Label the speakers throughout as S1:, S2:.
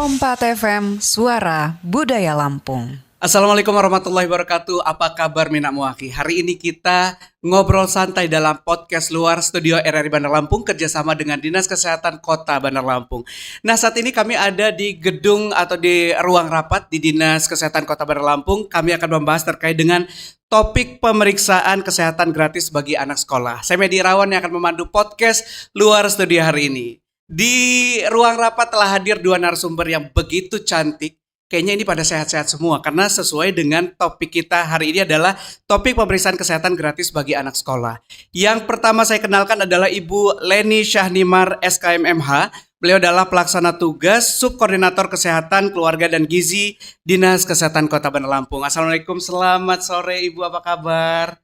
S1: 105.4 FM Suara Budaya Lampung.
S2: Assalamualaikum warahmatullahi wabarakatuh. Apa kabar Mina Muaki? Hari ini kita ngobrol santai dalam podcast luar studio RRI Bandar Lampung kerjasama dengan Dinas Kesehatan Kota Bandar Lampung. Nah, saat ini kami ada di gedung atau di ruang rapat di Dinas Kesehatan Kota Bandar Lampung. Kami akan membahas terkait dengan topik pemeriksaan kesehatan gratis bagi anak sekolah. Saya Medi Irawan yang akan memandu podcast luar studio hari ini. Di ruang rapat telah hadir dua narasumber yang begitu cantik. Kayaknya ini pada sehat-sehat semua karena sesuai dengan topik kita hari ini adalah topik pemeriksaan kesehatan gratis bagi anak sekolah. Yang pertama saya kenalkan adalah Ibu Leni Syahnimar SKMMH. Beliau adalah pelaksana tugas Subkoordinator Kesehatan Keluarga dan Gizi Dinas Kesehatan Kota Bandar Lampung. Assalamualaikum, selamat sore Ibu, apa kabar?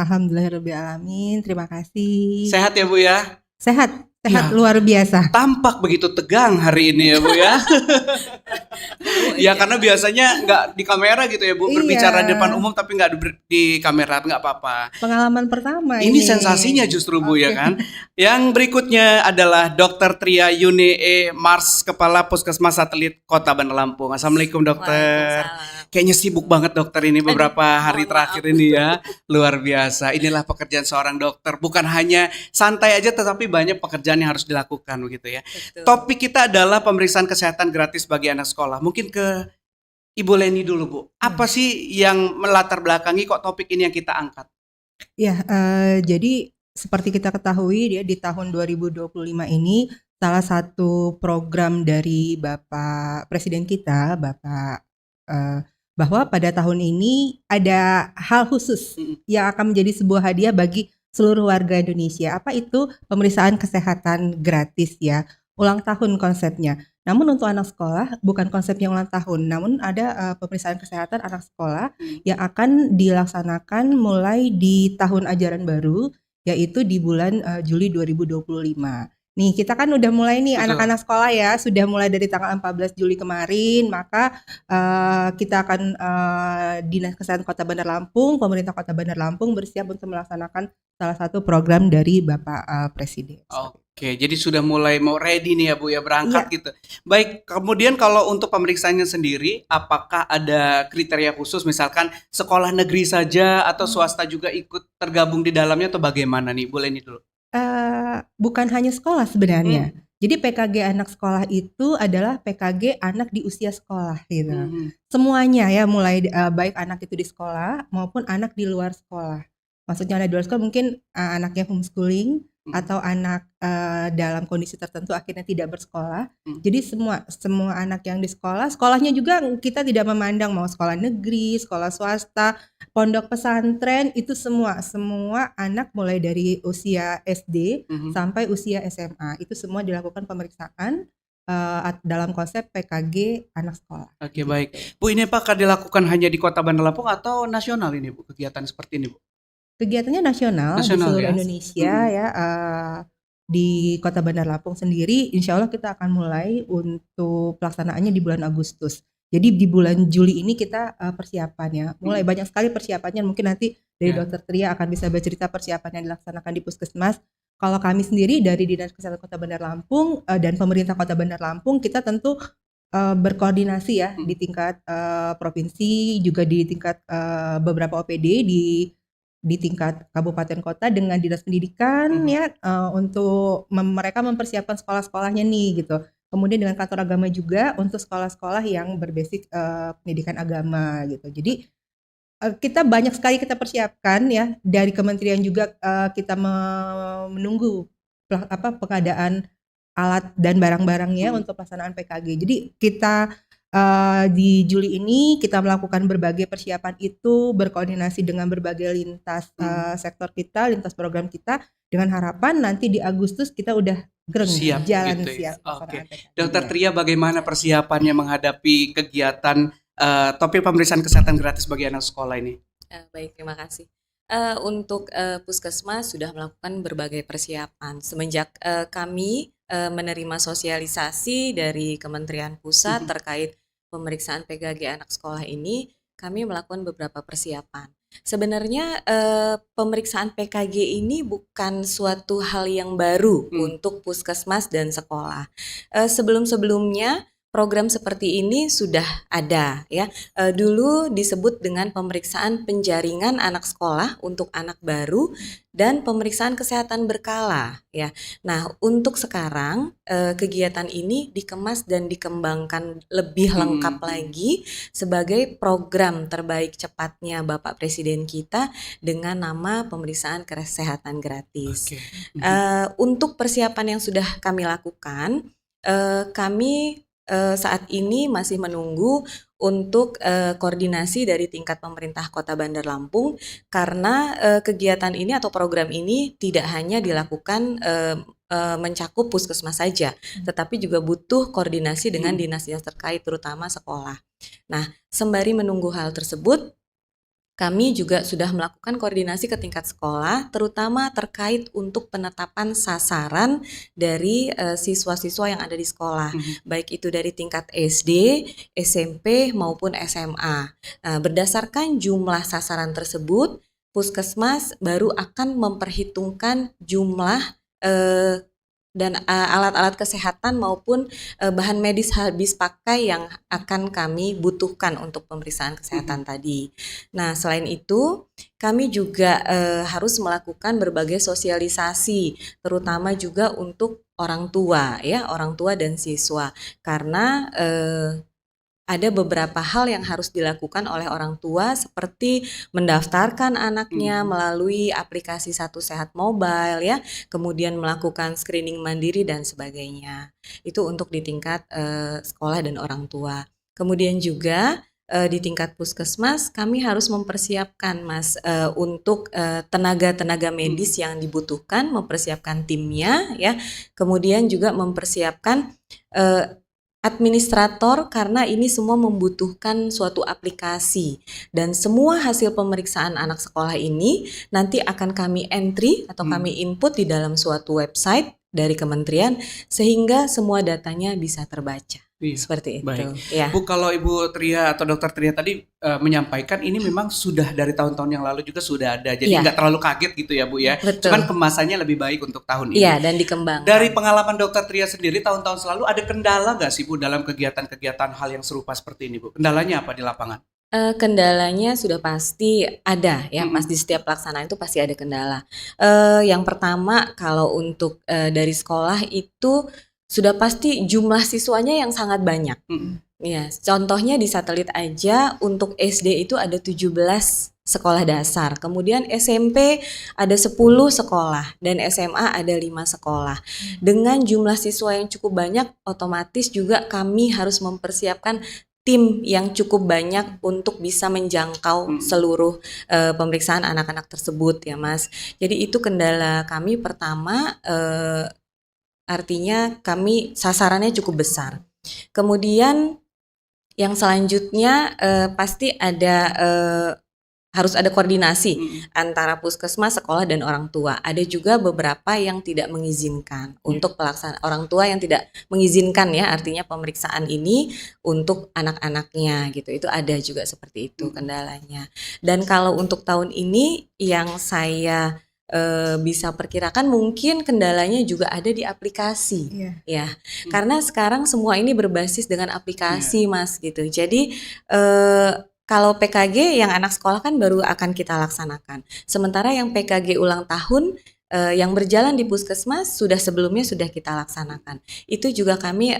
S3: Alhamdulillahirrahmanirrahim, terima kasih.
S2: Sehat ya Bu ya?
S3: Sehat
S2: Ya.
S3: luar biasa.
S2: Tampak begitu tegang hari ini ya Bu ya. Ya karena biasanya nggak di kamera gitu ya Bu,
S3: Iya.
S2: berbicara di depan umum tapi nggak di kamera, nggak apa-apa.
S3: Pengalaman pertama
S2: Ini sensasinya justru Bu ya kan. Yang berikutnya adalah Dr. Tria Yuni E. Mars, Kepala Puskesmas Satelit Kota Bandar Lampung. Assalamualaikum dokter. Kayaknya sibuk banget dokter ini beberapa hari terakhir ini ya. Luar biasa. Inilah pekerjaan seorang dokter. Bukan hanya santai aja tetapi banyak pekerjaan yang harus dilakukan begitu ya.
S4: Betul.
S2: Topik kita adalah pemeriksaan kesehatan gratis bagi anak sekolah. Mungkin ke Ibu Leni dulu Bu. Apa sih yang melatar belakangi kok topik ini yang kita angkat?
S3: Ya, jadi seperti kita ketahui ya di tahun 2025 ini salah satu program dari Bapak Presiden kita, bahwa pada tahun ini ada hal khusus yang akan menjadi sebuah hadiah bagi seluruh warga Indonesia. Apa itu? Pemeriksaan kesehatan gratis ya. Ulang tahun konsepnya. Namun untuk anak sekolah bukan konsepnya ulang tahun, namun ada pemeriksaan kesehatan anak sekolah yang akan dilaksanakan mulai di tahun ajaran baru, yaitu di bulan Juli 2025. Nih kita kan udah mulai nih.
S2: Betul.
S3: Anak-anak sekolah ya sudah mulai dari tanggal 14 Juli kemarin, maka kita akan Dinas Kesehatan Kota Bandar Lampung, pemerintah Kota Bandar Lampung bersiap untuk melaksanakan salah satu program dari Bapak Presiden.
S2: Oke, jadi sudah mulai mau ready nih ya Bu ya, berangkat gitu. Baik, kemudian kalau untuk pemeriksaannya sendiri, apakah ada kriteria khusus misalkan sekolah negeri saja atau swasta juga ikut tergabung di dalamnya atau bagaimana nih? Boleh nih dulu.
S3: Bukan hanya sekolah sebenarnya. Jadi PKG anak sekolah itu adalah PKG anak di usia sekolah gitu. Semuanya ya, mulai baik anak itu di sekolah maupun anak di luar sekolah. Maksudnya anak di luar sekolah mungkin anaknya homeschooling atau anak dalam kondisi tertentu akhirnya tidak bersekolah. Jadi semua anak yang di sekolahnya juga kita tidak memandang mau sekolah negeri, sekolah swasta, pondok pesantren, itu semua anak mulai dari usia SD sampai usia SMA itu semua dilakukan pemeriksaan dalam konsep PKG anak sekolah.
S2: Oke, baik. Bu, ini apakah dilakukan hanya di Kota Bandar Lampung atau nasional ini Bu, kegiatan seperti ini Bu?
S3: Kegiatannya nasional di seluruh
S2: ya?
S3: Indonesia ya. Di Kota Bandar Lampung sendiri insya Allah kita akan mulai untuk pelaksanaannya di bulan Agustus. Jadi di bulan Juli ini kita persiapan ya. Mulai banyak sekali persiapannya, mungkin nanti dari Dr. Tria akan bisa bercerita persiapan yang dilaksanakan di Puskesmas. Kalau kami sendiri dari Dinas Kesehatan Kota Bandar Lampung dan pemerintah Kota Bandar Lampung, kita tentu berkoordinasi ya di tingkat provinsi, juga di tingkat beberapa OPD di tingkat kabupaten kota dengan dinas pendidikan ya, untuk mereka mempersiapkan sekolah-sekolahnya nih gitu. Kemudian dengan kantor agama juga untuk sekolah-sekolah yang berbasis pendidikan agama gitu. Jadi kita banyak sekali kita persiapkan ya, dari kementerian juga kita menunggu pengadaan alat dan barang-barangnya untuk pelaksanaan PKG. Jadi kita di Juli ini kita melakukan berbagai persiapan itu, berkoordinasi dengan berbagai lintas sektor kita, lintas program kita, dengan harapan nanti di Agustus kita udah
S2: Siap
S3: jalan
S2: gitu ya.
S3: siap.
S2: Oke. Dr. Tria, bagaimana persiapannya menghadapi kegiatan topik pemeriksaan kesehatan gratis bagi anak sekolah ini?
S4: Baik, terima kasih. Untuk Puskesmas sudah melakukan berbagai persiapan semenjak kami menerima sosialisasi dari Kementerian Pusat terkait pemeriksaan PKG anak sekolah ini. Kami melakukan beberapa persiapan. Sebenarnya pemeriksaan PKG ini bukan suatu hal yang baru untuk Puskesmas dan sekolah. Sebelum-sebelumnya program seperti ini sudah ada ya. Dulu disebut dengan pemeriksaan penjaringan anak sekolah untuk anak baru dan pemeriksaan kesehatan berkala ya. Nah, untuk sekarang kegiatan ini dikemas dan dikembangkan lebih lengkap lagi sebagai program terbaik cepatnya Bapak Presiden kita dengan nama pemeriksaan kesehatan gratis.
S2: Oke.
S4: Untuk persiapan yang sudah kami lakukan, kami saat ini masih menunggu untuk koordinasi dari tingkat pemerintah Kota Bandar Lampung karena kegiatan ini atau program ini tidak hanya dilakukan mencakup puskesmas saja, tetapi juga butuh koordinasi dengan dinas-dinas terkait terutama sekolah. Nah, sembari menunggu hal tersebut, kami juga sudah melakukan koordinasi ke tingkat sekolah, terutama terkait untuk penetapan sasaran dari siswa-siswa yang ada di sekolah, baik itu dari tingkat SD, SMP maupun SMA. Berdasarkan jumlah sasaran tersebut, Puskesmas baru akan memperhitungkan jumlah dan alat-alat kesehatan maupun bahan medis habis pakai yang akan kami butuhkan untuk pemeriksaan kesehatan tadi. Nah, selain itu, kami juga harus melakukan berbagai sosialisasi, terutama juga untuk orang tua ya, orang tua dan siswa. Karena ada beberapa hal yang harus dilakukan oleh orang tua seperti mendaftarkan anaknya melalui aplikasi Satu Sehat Mobile ya, kemudian melakukan screening mandiri dan sebagainya. Itu untuk di tingkat sekolah dan orang tua. Kemudian juga di tingkat puskesmas kami harus mempersiapkan Mas untuk tenaga-tenaga medis yang dibutuhkan, mempersiapkan timnya ya. Kemudian juga mempersiapkan administrator karena ini semua membutuhkan suatu aplikasi dan semua hasil pemeriksaan anak sekolah ini nanti akan kami entry atau kami input di dalam suatu website dari kementerian sehingga semua datanya bisa terbaca.
S2: Iya,
S4: seperti itu.
S2: baik.
S4: Ya.
S2: Bu, kalau Ibu Tria atau Dokter Tria tadi menyampaikan ini memang sudah dari tahun-tahun yang lalu juga sudah ada, jadi nggak terlalu kaget gitu ya Bu ya.
S4: Betul.
S2: Cuman kemasannya lebih baik untuk tahun ini.
S4: Iya, dan dikembangkan.
S2: Dari pengalaman Dokter Tria sendiri tahun-tahun selalu ada kendala nggak sih Bu dalam kegiatan-kegiatan hal yang serupa seperti ini Bu? Kendalanya apa di lapangan?
S4: Kendalanya sudah pasti ada ya, Mas, di setiap pelaksanaan itu pasti ada kendala. Yang pertama kalau untuk dari sekolah itu sudah pasti jumlah siswanya yang sangat banyak. Ya, contohnya di satelit aja untuk SD itu ada 17 sekolah dasar, kemudian SMP ada 10 sekolah dan SMA ada 5 sekolah. Dengan jumlah siswa yang cukup banyak, otomatis juga kami harus mempersiapkan tim yang cukup banyak untuk bisa menjangkau seluruh pemeriksaan anak-anak tersebut ya Mas. Jadi itu kendala kami pertama, artinya kami sasarannya cukup besar. Kemudian yang selanjutnya pasti ada harus ada koordinasi antara puskesmas, sekolah dan orang tua. Ada juga beberapa yang tidak mengizinkan untuk pelaksanaan, orang tua yang tidak mengizinkan ya, artinya pemeriksaan ini untuk anak-anaknya gitu. Itu ada juga seperti itu kendalanya. Dan kalau untuk tahun ini yang saya bisa perkirakan mungkin kendalanya juga ada di aplikasi ya, karena sekarang semua ini berbasis dengan aplikasi Mas gitu. Jadi kalau PKG yang anak sekolah kan baru akan kita laksanakan, sementara yang PKG ulang tahun yang berjalan di puskesmas sebelumnya sudah kita laksanakan. Itu juga kami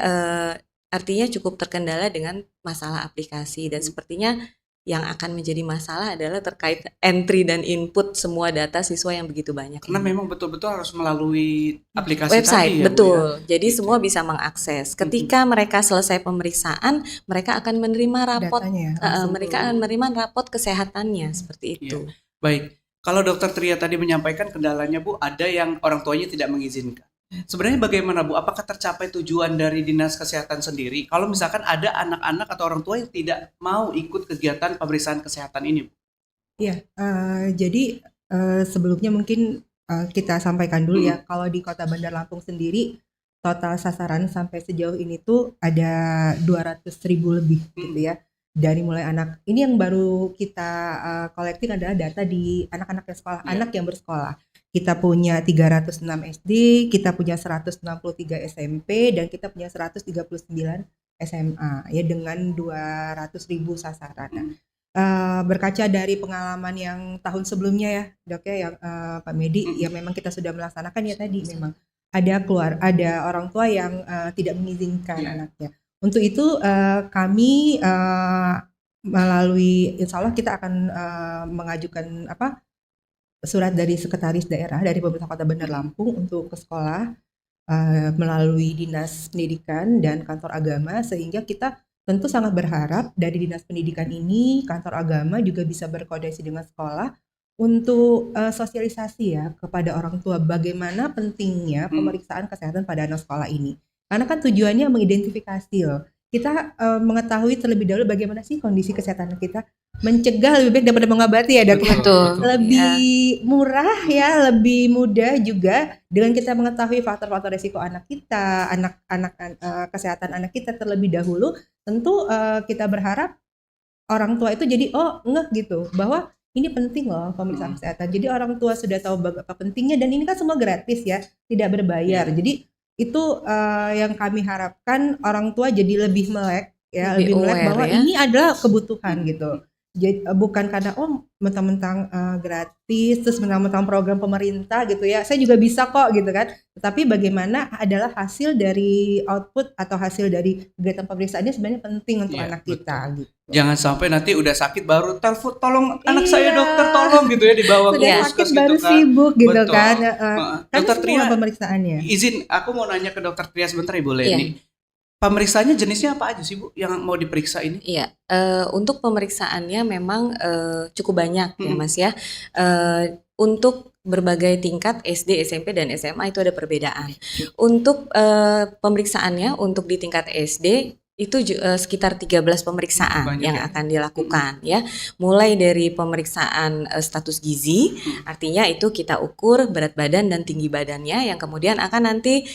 S4: artinya cukup terkendala dengan masalah aplikasi dan sepertinya yang akan menjadi masalah adalah terkait entry dan input semua data siswa yang begitu banyak.
S2: Karena memang betul-betul harus melalui aplikasi
S4: website,
S2: tadi ya,
S4: betul.
S2: Bu, ya?
S4: Jadi semua bisa mengakses. Ketika mereka selesai pemeriksaan, mereka akan menerima rapot, mereka akan menerima rapot kesehatannya seperti itu.
S2: Baik. Kalau Dokter Tria tadi menyampaikan kendalanya Bu, ada yang orang tuanya tidak mengizinkan. Sebenarnya bagaimana Bu? Apakah tercapai tujuan dari Dinas Kesehatan sendiri? Kalau misalkan ada anak-anak atau orang tua yang tidak mau ikut kegiatan pemeriksaan kesehatan ini, Bu?
S3: Iya, jadi sebelumnya mungkin kita sampaikan dulu ya, kalau di Kota Bandar Lampung sendiri total sasaran sampai sejauh ini tuh ada 200.000 lebih gitu ya. Dari mulai anak, ini yang baru kita collecting adalah data di anak-anak yang sekolah, anak yang bersekolah. Kita punya 306 SD, kita punya 163 SMP, dan kita punya 139 SMA ya dengan 200.000 sasaran. Nah, berkaca dari pengalaman yang tahun sebelumnya ya Dok ya yang Pak Medi ya memang kita sudah melaksanakan ya tadi memang ada orang tua yang tidak mengizinkan anaknya. Untuk itu kami melalui insya Allah kita akan mengajukan surat dari sekretaris daerah dari pemerintah Kota Bandar Lampung untuk ke sekolah melalui Dinas Pendidikan dan Kantor Agama, sehingga kita tentu sangat berharap dari Dinas Pendidikan ini, Kantor Agama juga bisa berkoordinasi dengan sekolah untuk sosialisasi ya kepada orang tua bagaimana pentingnya pemeriksaan kesehatan pada anak sekolah ini. Karena kan tujuannya mengidentifikasi loh. Kita mengetahui terlebih dahulu bagaimana sih kondisi kesehatan kita, mencegah lebih baik daripada mengobati ya Dok.
S4: Betul.
S3: Lebih murah ya, lebih mudah juga dengan kita mengetahui faktor-faktor resiko anak kita, kesehatan anak kita terlebih dahulu. Tentu kita berharap orang tua itu jadi ngeh gitu bahwa ini penting loh pemeriksaan kesehatan. Jadi orang tua sudah tahu apa pentingnya dan ini kan semua gratis ya, tidak berbayar. Jadi itu yang kami harapkan orang tua jadi lebih melek ya, lebih melek bahwa ya, ini adalah kebutuhan gitu. Jadi, bukan karena mentang-mentang gratis terus mentang-mentang program pemerintah gitu ya saya juga bisa kok gitu kan, tetapi bagaimana adalah hasil dari output atau hasil dari kegiatan pemeriksaannya sebenarnya penting untuk anak kita gitu.
S2: Jangan sampai nanti udah sakit baru telepon tolong anak saya dokter tolong gitu ya dibawa ke puskes gitu
S3: baru
S2: kan.
S3: sibuk gitu
S2: Betul.
S3: kan.
S2: Dokter Tria
S3: pemeriksaannya.
S2: Izin aku mau nanya ke Dokter Tria sebentar ya boleh
S4: Iya.
S2: nih. Pemeriksaannya jenisnya apa aja sih Bu yang mau diperiksa ini?
S4: Iya, untuk pemeriksaannya memang cukup banyak ya Mas ya. Untuk berbagai tingkat SD, SMP, dan SMA itu ada perbedaan. Untuk pemeriksaannya untuk di tingkat SD itu sekitar 13 pemeriksaan
S2: Banyak
S4: yang
S2: ya?
S4: akan dilakukan ya. Mulai dari pemeriksaan status gizi, artinya itu kita ukur berat badan dan tinggi badannya, yang kemudian akan nanti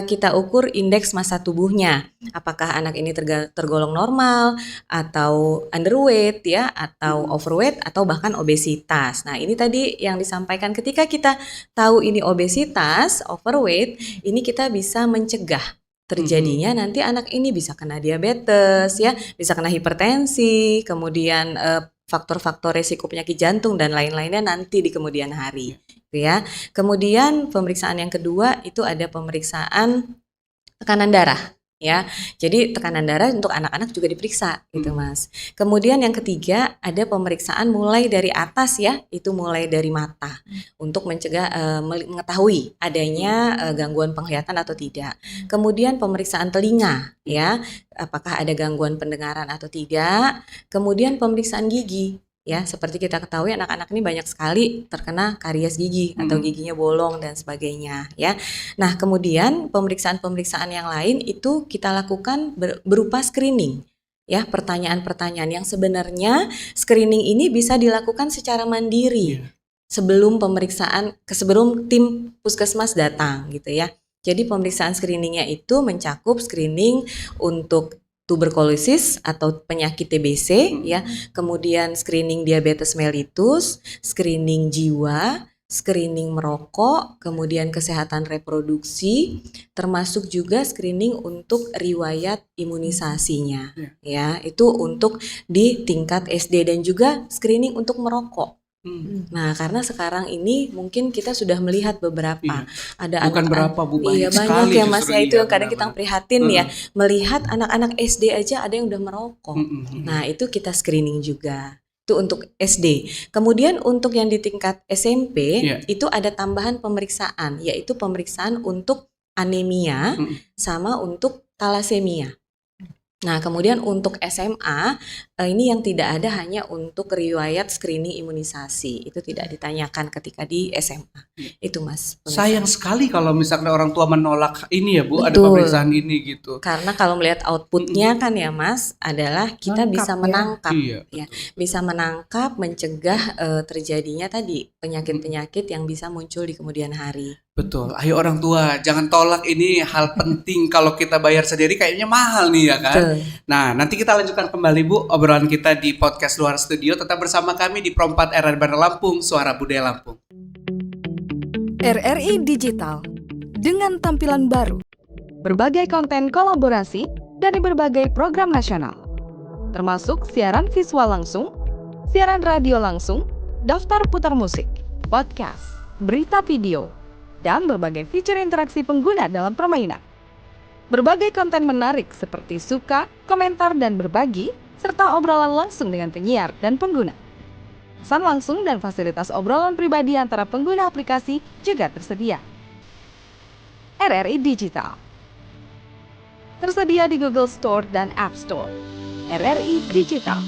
S4: kita ukur indeks massa tubuhnya. Apakah anak ini tergolong normal atau underweight ya, atau overweight atau bahkan obesitas. Nah, ini tadi yang disampaikan, ketika kita tahu ini obesitas, overweight, ini kita bisa mencegah terjadinya nanti anak ini bisa kena diabetes ya, bisa kena hipertensi, kemudian faktor-faktor resiko penyakit jantung dan lain-lainnya nanti di kemudian hari gitu ya. Kemudian pemeriksaan yang kedua itu ada pemeriksaan tekanan darah ya. Jadi tekanan darah untuk anak-anak juga diperiksa gitu Mas. Kemudian yang ketiga ada pemeriksaan mulai dari atas ya, itu mulai dari mata untuk mencegah mengetahui adanya gangguan penglihatan atau tidak. Kemudian pemeriksaan telinga ya, apakah ada gangguan pendengaran atau tidak. Kemudian pemeriksaan gigi. Ya, seperti kita ketahui anak-anak ini banyak sekali terkena karies gigi atau giginya bolong dan sebagainya ya. Nah, kemudian pemeriksaan-pemeriksaan yang lain itu kita lakukan berupa screening. Ya, pertanyaan-pertanyaan yang sebenarnya screening ini bisa dilakukan secara mandiri sebelum tim puskesmas datang gitu ya. Jadi pemeriksaan screeningnya itu mencakup screening untuk tuberkulosis atau penyakit TBC ya, kemudian screening diabetes mellitus, screening jiwa, screening merokok, kemudian kesehatan reproduksi, termasuk juga screening untuk riwayat imunisasinya ya, itu untuk di tingkat SD, dan juga screening untuk merokok. Nah, karena sekarang ini mungkin kita sudah melihat beberapa ada
S2: bukan berapa Bu, banyak
S4: banyak
S2: sekali
S4: ya Mas ya, itu
S2: iya,
S4: kadang kita prihatin ya, melihat anak-anak SD aja ada yang udah merokok. Nah, itu kita screening juga. Itu untuk SD. Kemudian untuk yang di tingkat SMP itu ada tambahan pemeriksaan, yaitu pemeriksaan untuk anemia sama untuk talasemia. Nah, kemudian untuk SMA ini yang tidak ada hanya untuk riwayat screening imunisasi, itu tidak ditanyakan ketika di SMA. Itu Mas.
S2: Sayang sekali kalau misalnya orang tua menolak ini ya Bu, ada
S4: Betul.
S2: pemeriksaan ini gitu.
S4: Karena kalau melihat outputnya kan ya Mas, adalah kita bisa menangkap ya, bisa menangkap, mencegah terjadinya tadi penyakit-penyakit yang bisa muncul di kemudian hari.
S2: Betul. Ayo orang tua, jangan tolak, ini hal penting. Kalau kita bayar sendiri kayaknya mahal nih ya kan.
S4: Betul.
S2: Nah, nanti kita lanjutkan kembali Bu obrolan kita di podcast Luar Studio. Tetap bersama kami di Pro 4 RRI Bandar Lampung, Suara Budaya Lampung.
S1: RRI Digital dengan tampilan baru.
S5: Berbagai konten kolaborasi dari berbagai program nasional, termasuk siaran visual langsung, siaran radio langsung, daftar putar musik, podcast, berita video, dan berbagai fitur interaksi pengguna dalam permainan. Berbagai konten menarik seperti suka, komentar, dan berbagi, serta obrolan langsung dengan penyiar dan pengguna. Pesan langsung dan fasilitas obrolan pribadi antara pengguna aplikasi juga tersedia. RRI Digital tersedia di Google Store dan App Store. RRI Digital.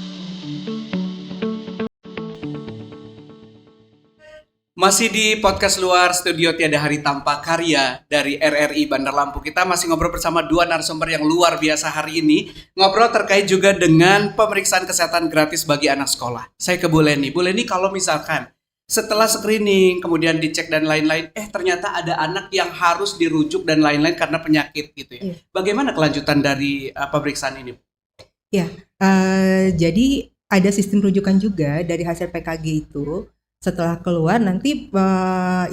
S2: Masih di podcast luar studio Tiada Hari Tanpa Karya dari RRI Bandar Lampung. Kita masih ngobrol bersama dua narasumber yang luar biasa hari ini. Ngobrol terkait juga dengan pemeriksaan kesehatan gratis bagi anak sekolah. Saya ke Bu Leni. Bu Leni, kalau misalkan setelah screening, kemudian dicek dan lain-lain, ternyata ada anak yang harus dirujuk dan lain-lain karena penyakit gitu ya.
S3: Iya.
S2: Bagaimana kelanjutan dari pemeriksaan ini?
S3: Jadi ada sistem rujukan juga dari hasil PKG itu. Setelah keluar nanti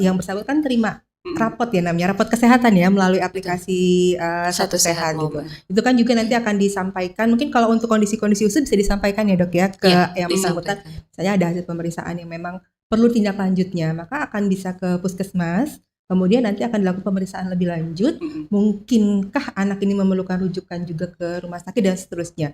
S3: yang bersangkutan terima rapot ya, namanya rapot kesehatan ya, melalui aplikasi Satu Sehat gitu. Itu kan juga nanti akan disampaikan, mungkin kalau untuk kondisi-kondisi khusus bisa disampaikan ya Dok ya ke yang bersangkutan. Saya ada hasil pemeriksaan yang memang perlu tindak lanjutnya, maka akan bisa ke puskesmas. Kemudian nanti akan dilakukan pemeriksaan lebih lanjut. Mungkinkah anak ini memerlukan rujukan juga ke rumah sakit dan seterusnya.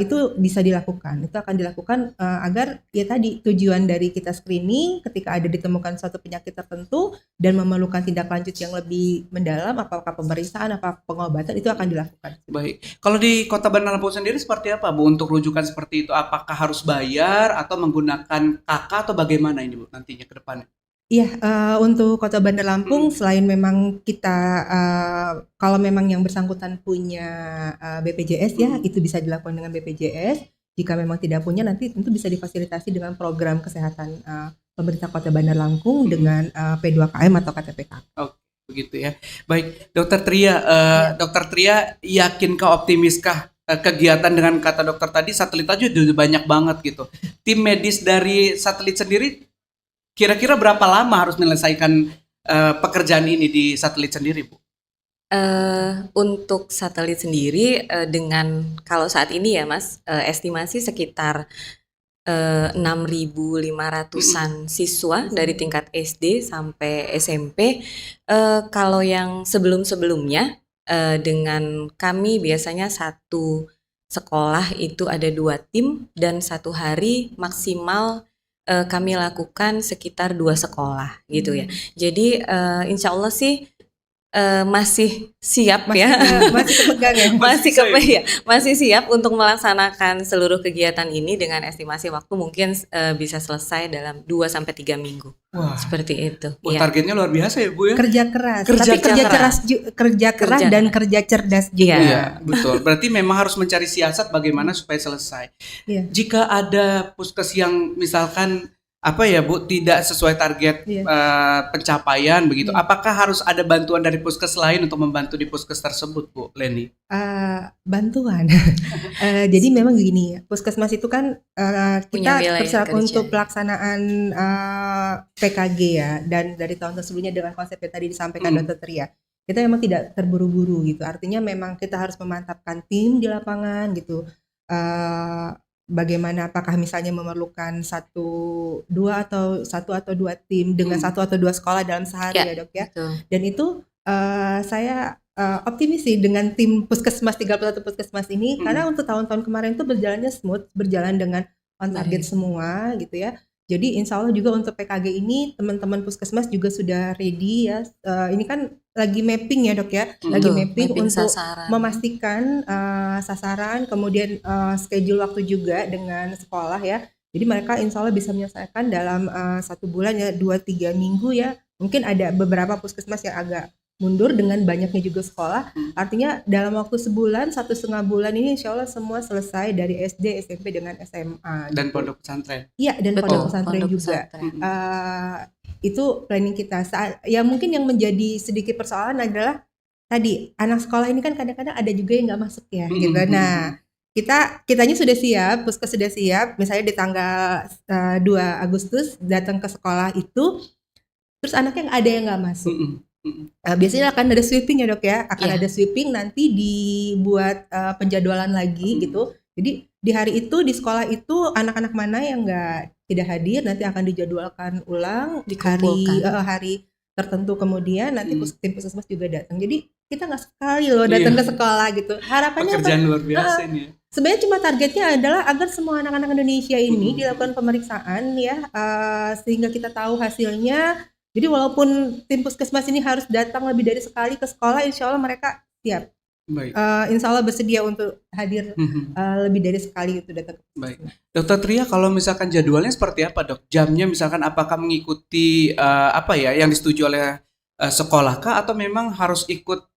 S3: Itu bisa dilakukan. Itu akan dilakukan agar ya tadi tujuan dari kita screening ketika ada ditemukan suatu penyakit tertentu dan memerlukan tindak lanjut yang lebih mendalam, apakah pemeriksaan, apakah pengobatan, itu akan dilakukan.
S2: Baik. Kalau di Kota Bandar Lampung sendiri seperti apa Bu untuk rujukan seperti itu? Apakah harus bayar atau menggunakan KK atau bagaimana ini Bu nantinya ke depannya?
S3: Iya, untuk Kota Bandar Lampung selain memang kita kalau memang yang bersangkutan punya BPJS ya, itu bisa dilakukan dengan BPJS. Jika memang tidak punya, nanti tentu bisa difasilitasi dengan program kesehatan pemerintah Kota Bandar Lampung dengan P2KM atau KTPK.
S2: Begitu ya. Baik, Dokter Tria, Dokter Tria, yakinkah, optimiskah kegiatan dengan kata dokter tadi satelit aja udah banyak banget gitu. Tim medis dari satelit sendiri kira-kira berapa lama harus menyelesaikan pekerjaan ini di satelit sendiri, Bu?
S4: Untuk satelit sendiri dengan kalau saat ini ya Mas, estimasi sekitar 6.500-an siswa dari tingkat SD sampai SMP. Kalau yang sebelum-sebelumnya dengan kami biasanya satu sekolah itu ada 2 tim dan satu hari maksimal kami lakukan sekitar 2 sekolah gitu ya. Jadi insya Allah sih masih siap ya.
S3: Masih kepegang ya.
S4: Masih siap untuk melaksanakan seluruh kegiatan ini dengan estimasi waktu mungkin bisa selesai dalam 2-3 minggu.
S2: Wah,
S4: seperti itu.
S2: Wah, targetnya luar biasa ya Bu ya.
S3: Kerja keras,
S2: Kerja
S3: tapi kerja keras dan kerja cerdas juga.
S2: Iya, betul. Berarti memang harus mencari siasat bagaimana supaya selesai.
S3: Iya.
S2: Jika ada puskes yang misalkan apa ya Bu, tidak sesuai target pencapaian begitu, apakah harus ada bantuan dari puskes lain untuk membantu di puskes tersebut, Bu Leni?
S3: Bantuan. Jadi memang gini ya, puskesmas itu kan kita berserap untuk pelaksanaan PKG ya, dan dari tahun sebelumnya dengan konsep yang tadi disampaikan Dr. Tria, kita memang tidak terburu-buru gitu. Artinya memang kita harus memantapkan tim di lapangan gitu. Bagaimana, apakah misalnya memerlukan satu atau dua tim dengan 1 atau 2 sekolah dalam sehari ya Dok ya. Betul. Dan itu saya optimis sih dengan tim puskesmas 31 puskesmas ini karena untuk tahun-tahun kemarin itu berjalannya smooth, berjalan dengan on target semua gitu ya. Jadi insya Allah juga untuk PKG ini teman-teman puskesmas juga sudah ready ya. Ini kan lagi mapping ya Dok ya, lagi mapping untuk sasaran. Memastikan sasaran, kemudian schedule waktu juga dengan sekolah ya. Jadi mereka insya Allah bisa menyelesaikan dalam 1 bulan ya, 2-3 minggu ya. Mungkin ada beberapa puskesmas yang agak mundur dengan banyaknya juga sekolah. Artinya dalam waktu sebulan, 1,5 bulan ini insya Allah semua selesai dari SD, SMP dengan SMA.
S2: Dan pondok pesantren.
S3: Iya, dan pondok pesantren juga. Itu planning kita. Ya mungkin yang menjadi sedikit persoalan adalah tadi anak sekolah ini kan kadang-kadang ada juga yang nggak masuk ya, gitu. Nah, kitanya sudah siap, puskes sudah siap. Misalnya di tanggal 2 Agustus datang ke sekolah itu, terus anaknya ada yang nggak masuk. Biasanya akan ada sweeping ya dok ya, akan
S4: Iya.
S3: ada sweeping nanti dibuat penjadwalan lagi gitu. Jadi di hari itu di sekolah itu anak-anak mana yang tidak hadir nanti akan dijadwalkan ulang
S4: Dikumpulkan.
S3: hari tertentu, kemudian nanti tim puskesmas juga datang. Jadi kita nggak sekali loh
S2: Iya.
S3: datang ke sekolah gitu. Harapannya apa?
S2: Pekerjaan luar biasa ini ya.
S3: Sebenarnya cuma targetnya adalah agar semua anak-anak Indonesia ini dilakukan pemeriksaan ya, sehingga kita tahu hasilnya. Jadi walaupun tim puskesmas ini harus datang lebih dari sekali ke sekolah, insya Allah mereka siap.
S2: Baik.
S3: Insya Allah bersedia untuk hadir lebih dari sekali itu datang ke
S2: Baik.
S3: puskesmas.
S2: Dokter Tria, kalau misalkan jadwalnya seperti apa dok? Jamnya misalkan apakah mengikuti apa ya yang disetujui oleh sekolah kah, atau memang harus ikut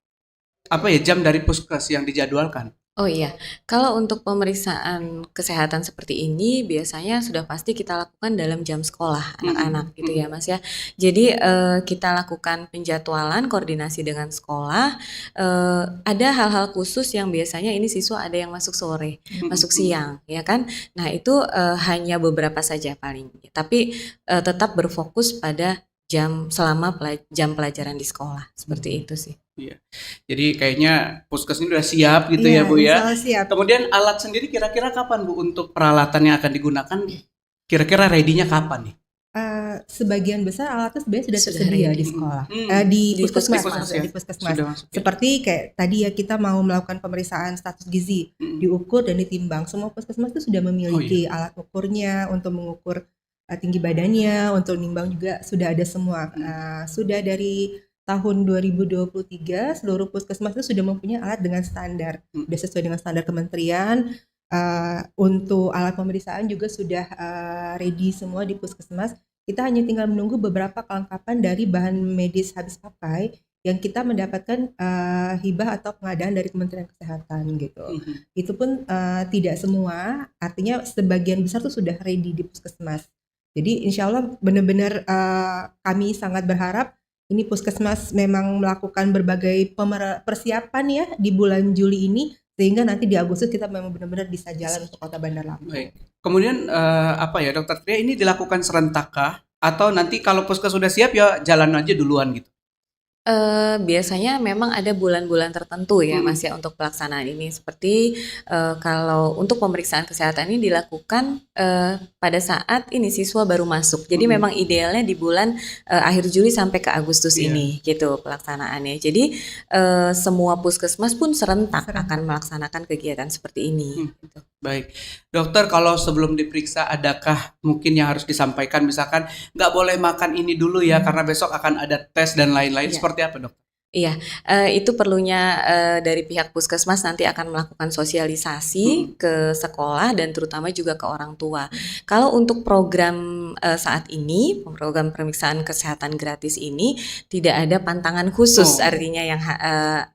S2: apa ya jam dari puskes yang dijadwalkan?
S4: Oh iya, kalau untuk pemeriksaan kesehatan seperti ini biasanya sudah pasti kita lakukan dalam jam sekolah anak-anak gitu ya Mas ya. Jadi kita lakukan penjadwalan koordinasi dengan sekolah. Ada hal-hal khusus yang biasanya ini siswa ada yang masuk sore, masuk siang ya kan. Nah itu hanya beberapa saja paling. Tapi tetap berfokus pada selama jam pelajaran di sekolah seperti itu sih.
S2: Iya. Jadi kayaknya puskes ini udah siap gitu ya Bu
S3: Insya
S2: ya.
S3: Allah siap.
S2: Kemudian alat sendiri kira-kira kapan Bu untuk peralatan yang akan digunakan? Kira-kira ready-nya kapan nih?
S3: Sebagian besar alatnya sebenarnya sudah
S4: Sudah
S3: tersedia
S4: ready.
S3: di sekolah,
S4: Di
S3: di puskesmas,
S2: puskesmas ya?
S3: di puskesmas.
S2: Sudah masuk ya?
S3: Seperti kayak tadi ya kita mau melakukan pemeriksaan status gizi, diukur dan ditimbang. Semua puskesmas itu sudah memiliki alat ukurnya untuk mengukur tinggi badannya, untuk nimbang juga sudah ada semua. Sudah dari tahun 2023 seluruh puskesmas itu sudah mempunyai alat dengan standar, sudah sesuai dengan standar kementerian. Untuk alat pemeriksaan juga sudah ready semua di puskesmas. Kita hanya tinggal menunggu beberapa kelengkapan dari bahan medis habis pakai yang kita mendapatkan hibah atau pengadaan dari Kementerian Kesehatan gitu. Itu pun tidak semua, artinya sebagian besar tuh sudah ready di puskesmas. Jadi insya Allah benar-benar kami sangat berharap ini puskesmas memang melakukan berbagai persiapan ya di bulan Juli ini, sehingga nanti di Agustus kita memang benar-benar bisa jalan untuk Kota Bandar Lampung.
S2: Baik. Kemudian apa ya Dokter Tria, ini dilakukan serentak kah? Atau nanti kalau puskes sudah siap ya jalan aja duluan gitu?
S4: Biasanya memang ada bulan-bulan tertentu ya Mas ya untuk pelaksanaan ini. Seperti kalau untuk pemeriksaan kesehatan ini dilakukan pada saat ini siswa baru masuk. Jadi memang idealnya di bulan akhir Juli sampai ke Agustus ini gitu pelaksanaannya. Jadi semua puskesmas pun serentak akan melaksanakan kegiatan seperti ini. Gitu.
S2: Baik, dokter, kalau sebelum diperiksa adakah mungkin yang harus disampaikan, misalkan nggak boleh makan ini dulu ya karena besok akan ada tes dan lain-lain, seperti apa dok?
S4: Iya, itu perlunya dari pihak puskesmas nanti akan melakukan sosialisasi ke sekolah dan terutama juga ke orang tua. Kalau untuk program saat ini, program pemeriksaan kesehatan gratis ini tidak ada pantangan khusus artinya yang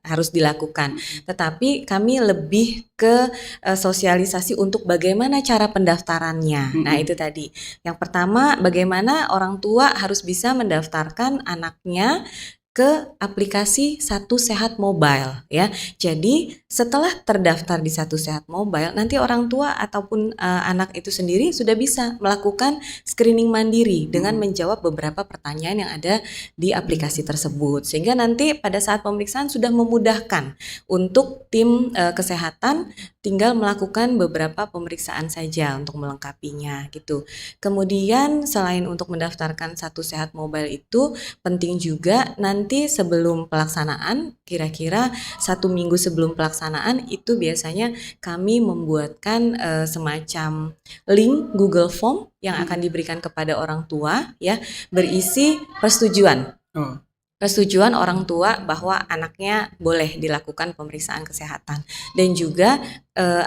S4: harus dilakukan. Tetapi kami lebih ke sosialisasi untuk bagaimana cara pendaftarannya. Nah itu tadi. Yang pertama, bagaimana orang tua harus bisa mendaftarkan anaknya ke aplikasi Satu Sehat Mobile ya. Jadi setelah terdaftar di Satu Sehat Mobile, nanti orang tua ataupun anak itu sendiri sudah bisa melakukan screening mandiri dengan menjawab beberapa pertanyaan yang ada di aplikasi tersebut. Sehingga nanti pada saat pemeriksaan sudah memudahkan untuk tim kesehatan tinggal melakukan beberapa pemeriksaan saja untuk melengkapinya gitu. Kemudian selain untuk mendaftarkan Satu Sehat Mobile itu penting juga nanti sebelum pelaksanaan, kira-kira 1 minggu sebelum pelaksanaan itu biasanya kami membuatkan semacam link Google Form yang akan diberikan kepada orang tua ya, berisi persetujuan. Persetujuan orang tua bahwa anaknya boleh dilakukan pemeriksaan kesehatan, dan juga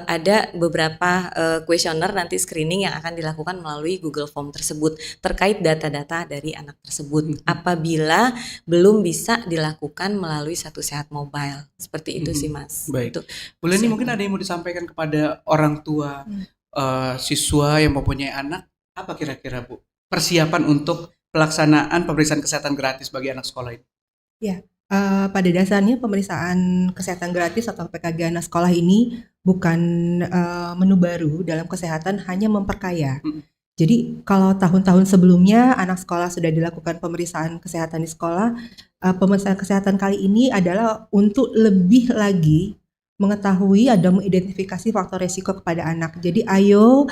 S4: ada beberapa kuesioner nanti screening yang akan dilakukan melalui Google Form tersebut terkait data-data dari anak tersebut apabila belum bisa dilakukan melalui Satu Sehat Mobile. Seperti itu sih Mas.
S2: Baik.
S4: Itu.
S2: Boleh nih mungkin ada yang mau disampaikan kepada orang tua siswa yang mempunyai anak, apa kira-kira Bu persiapan untuk pelaksanaan pemeriksaan kesehatan gratis bagi anak sekolah ini?
S3: Ya, pada dasarnya pemeriksaan kesehatan gratis atau PKG anak sekolah ini bukan menu baru dalam kesehatan, hanya memperkaya. Jadi kalau tahun-tahun sebelumnya anak sekolah sudah dilakukan pemeriksaan kesehatan di sekolah, pemeriksaan kesehatan kali ini adalah untuk lebih lagi mengetahui dan mengidentifikasi faktor resiko kepada anak. Jadi ayo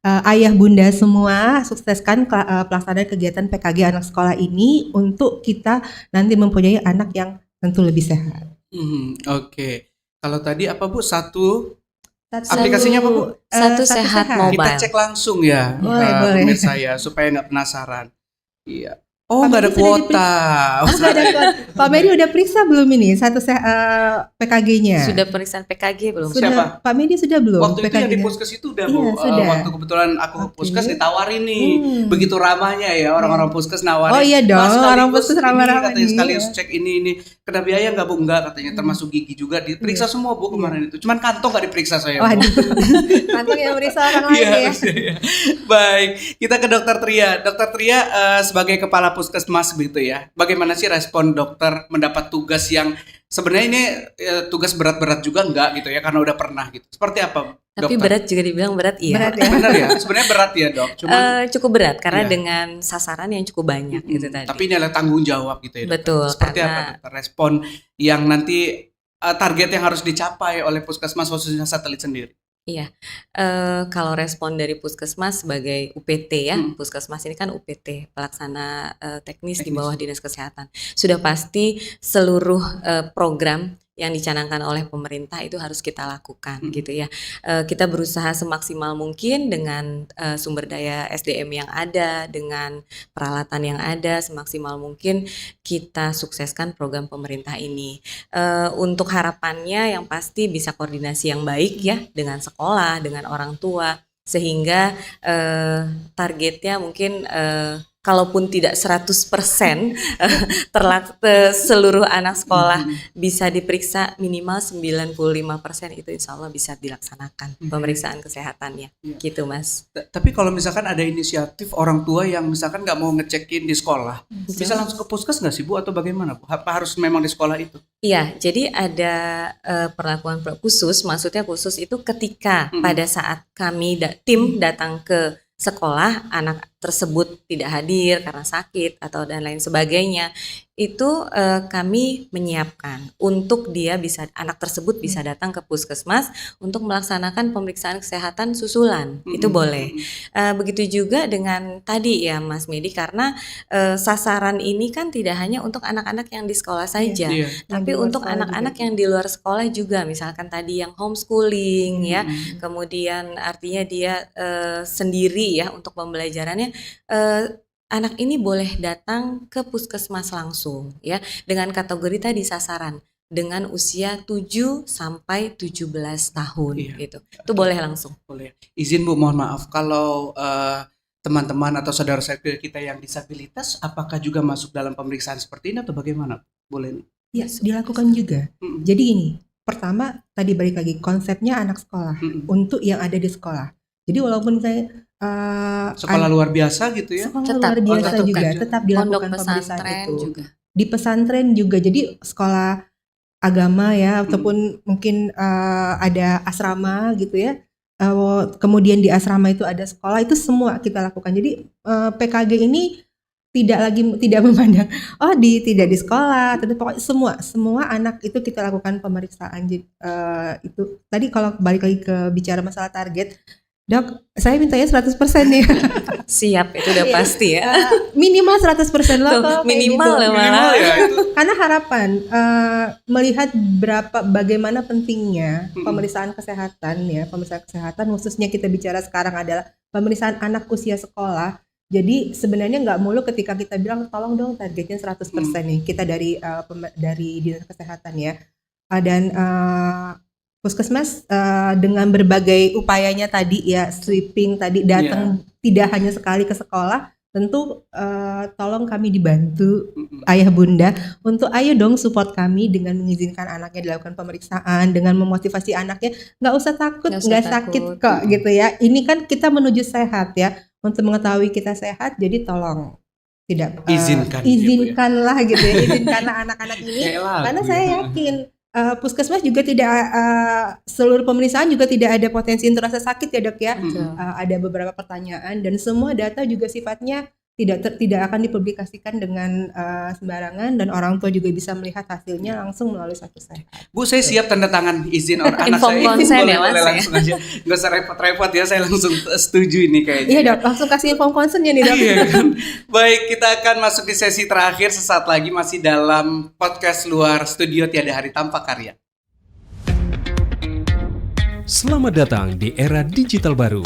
S3: ayah bunda semua sukseskan pelaksanaan kegiatan PKG anak sekolah ini untuk kita nanti mempunyai anak yang tentu lebih sehat.
S2: Oke. Kalau tadi apa Bu? Satu
S3: Satu-
S2: aplikasinya apa Bu?
S4: Satu sehat mobile.
S2: Kita cek langsung ya,
S3: Boleh.
S2: pemirsa ya, supaya nggak penasaran. Iya. Oh,
S3: Pak
S2: nggak ada
S3: Medi sudah
S2: kuota.
S3: Oh, nggak ada kuota. Pak Medi udah periksa belum ini PKG-nya?
S4: Sudah periksaan PKG belum?
S3: Sudah.
S2: Siapa?
S3: Pak Medi sudah belum?
S2: Waktu itu yang di
S3: PKG-nya?
S2: puskes itu udah
S3: Iya,
S2: Bu.
S3: sudah.
S2: Waktu kebetulan aku ke
S3: Oke.
S2: puskes ditawarin nih. Begitu ramahnya ya orang-orang puskes nawarin.
S3: Oh iya dong,
S2: "Mas, sekaligus
S3: orang puskes
S2: ini,"
S3: ramah-ramah
S2: katanya
S3: nih.
S2: sekaligus cek ini. Kena biaya nggak Bu? Enggak katanya. Termasuk gigi juga diperiksa semua Bu kemarin itu. Cuman kantong nggak diperiksa saya. Bu.
S3: Waduh, kantong yang meriksa orang lain
S2: Iya,
S3: ya.
S2: harusnya ya. Baik, kita ke Dokter Tria. Dokter Tria sebagai kepala puskesmas begitu ya. Bagaimana sih respon dokter mendapat tugas yang sebenarnya ini tugas berat-berat juga enggak gitu ya karena udah pernah gitu. Seperti apa,
S4: Tapi
S2: dokter?
S4: berat juga dibilang berat, iya.
S3: Berat ya.
S2: Benar ya? Sebenarnya berat ya, Dok. Cuman
S4: Cukup berat karena
S2: Iya.
S4: dengan sasaran yang cukup banyak gitu tadi.
S2: tapi ini adalah tanggung jawab gitu ya, dokter.
S4: Betul,
S2: Seperti apa,
S4: karena-
S2: dokter? Respon yang nanti target yang harus dicapai oleh puskesmas khususnya satelit sendiri.
S4: Kalau respon dari puskesmas sebagai UPT ya,
S2: Hmm.
S4: puskesmas ini kan UPT, pelaksana teknis di
S2: Teknis.
S4: bawah Dinas Kesehatan. Sudah pasti seluruh program yang dicanangkan oleh pemerintah itu harus kita lakukan gitu ya. Kita berusaha semaksimal mungkin dengan sumber daya SDM yang ada, dengan peralatan yang ada, semaksimal mungkin kita sukseskan program pemerintah ini. Untuk harapannya yang pasti bisa koordinasi yang baik ya dengan sekolah, dengan orang tua, sehingga targetnya mungkin kalaupun tidak 100% seluruh anak sekolah bisa diperiksa, minimal 95% itu insya Allah bisa dilaksanakan pemeriksaan kesehatannya.
S2: Iya.
S4: Gitu Mas.
S2: Tapi kalau misalkan ada inisiatif orang tua yang misalkan nggak mau ngecekin di sekolah, bisa langsung ke puskes nggak sih Bu atau bagaimana Bu? Apa harus memang di sekolah itu?
S4: Iya, jadi ada perlakuan khusus, maksudnya khusus itu ketika pada saat kami tim datang ke sekolah, anak tersebut tidak hadir karena sakit atau dan lain sebagainya, itu kami menyiapkan untuk anak tersebut bisa datang ke puskesmas untuk melaksanakan pemeriksaan kesehatan susulan, itu boleh. Begitu juga dengan tadi ya Mas Medi, karena sasaran ini kan tidak hanya untuk anak-anak yang di sekolah saja,
S2: Iya.
S4: tapi
S3: Yang di luar
S4: untuk
S3: sekolah
S4: anak-anak
S3: juga.
S4: yang di luar sekolah juga, misalkan tadi yang homeschooling ya, kemudian artinya dia sendiri ya untuk pembelajarannya, anak ini boleh datang ke puskesmas langsung ya, dengan kategori tadi sasaran dengan usia 7 sampai 17 tahun
S2: Iya.
S4: gitu. Itu boleh langsung.
S2: Boleh. Izin Bu, mohon maaf kalau teman-teman atau saudara-saudara kita yang disabilitas apakah juga masuk dalam pemeriksaan seperti ini atau bagaimana? Boleh.
S3: Ya, dilakukan juga.
S2: Mm-mm.
S3: Jadi ini, pertama tadi balik lagi konsepnya anak sekolah
S2: Mm-mm.
S3: untuk yang ada di sekolah. Jadi walaupun saya
S2: Sekolah luar biasa gitu ya?
S3: sekolah
S4: Tetap,
S3: luar biasa
S2: tetap
S3: juga,
S2: kan,
S3: tetap
S4: Pondok
S3: dilakukan pemeriksaan
S4: pesantren
S3: itu.
S4: juga.
S3: Di pesantren juga, jadi sekolah agama ya, ataupun mungkin ada asrama gitu ya. Kemudian di asrama itu ada sekolah, itu semua kita lakukan. Jadi PKG ini tidak memandang tidak di sekolah, tapi pokoknya semua anak itu kita lakukan pemeriksaan. Jadi, itu tadi kalau balik lagi ke bicara masalah target, Dok, saya mintanya 100% nih.
S4: Siap, itu udah pasti ya.
S3: Minimal 100% loh.
S4: Tuh,
S3: kalau kayak
S4: minimal
S3: gitu.
S4: ya malah.
S2: Minimal ya itu.
S3: Karena harapan melihat bagaimana pentingnya pemeriksaan kesehatan ya, pemeriksaan kesehatan khususnya kita bicara sekarang adalah pemeriksaan anak usia sekolah. Jadi sebenarnya nggak mulu ketika kita bilang tolong dong targetnya 100% nih kita dari Dinas Kesehatan ya. Dan puskesmas dengan berbagai upayanya tadi ya, sweeping tadi datang tidak hanya sekali ke sekolah, tentu tolong kami dibantu ayah bunda untuk ayo dong support kami dengan mengizinkan anaknya dilakukan pemeriksaan, dengan memotivasi anaknya nggak usah takut,
S4: Nggak usah
S3: nggak sakit
S4: takut.
S3: kok gitu ya. Ini kan kita menuju sehat ya, untuk mengetahui kita sehat, jadi tolong tidak izinkanlah gitu ya, izinkanlah anak-anak ini. Karena saya yakin puskesmas juga tidak seluruh pemeriksaan juga tidak ada potensi untuk rasa sakit ya Dok ya. Ada beberapa pertanyaan dan semua data juga sifatnya tidak akan dipublikasikan dengan sembarangan, dan orang tua juga bisa melihat hasilnya langsung melalui Satu Sehat.
S2: Bu, saya siap tanda tangan izin anak
S4: Inform
S2: saya.
S4: konsen ya, Mas,
S2: Boleh
S4: ya?
S2: langsung aja. Nggak usah repot-repot ya, saya langsung setuju ini kayaknya.
S3: Iya Dok, langsung kasih inform konsennya nih Dok.
S2: Iya kan? Baik, kita akan masuk di sesi terakhir sesaat lagi, masih dalam podcast Luar Studio Tiada Hari Tanpa Karya.
S6: Selamat datang di era digital baru.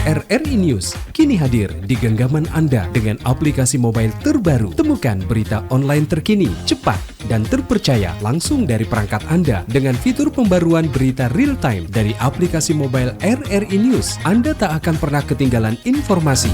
S6: RRI News kini hadir di genggaman Anda dengan aplikasi mobile terbaru. Temukan berita online terkini, cepat, dan terpercaya langsung dari perangkat Anda dengan fitur pembaruan berita real time dari aplikasi mobile RRI News. Anda tak akan pernah ketinggalan informasi.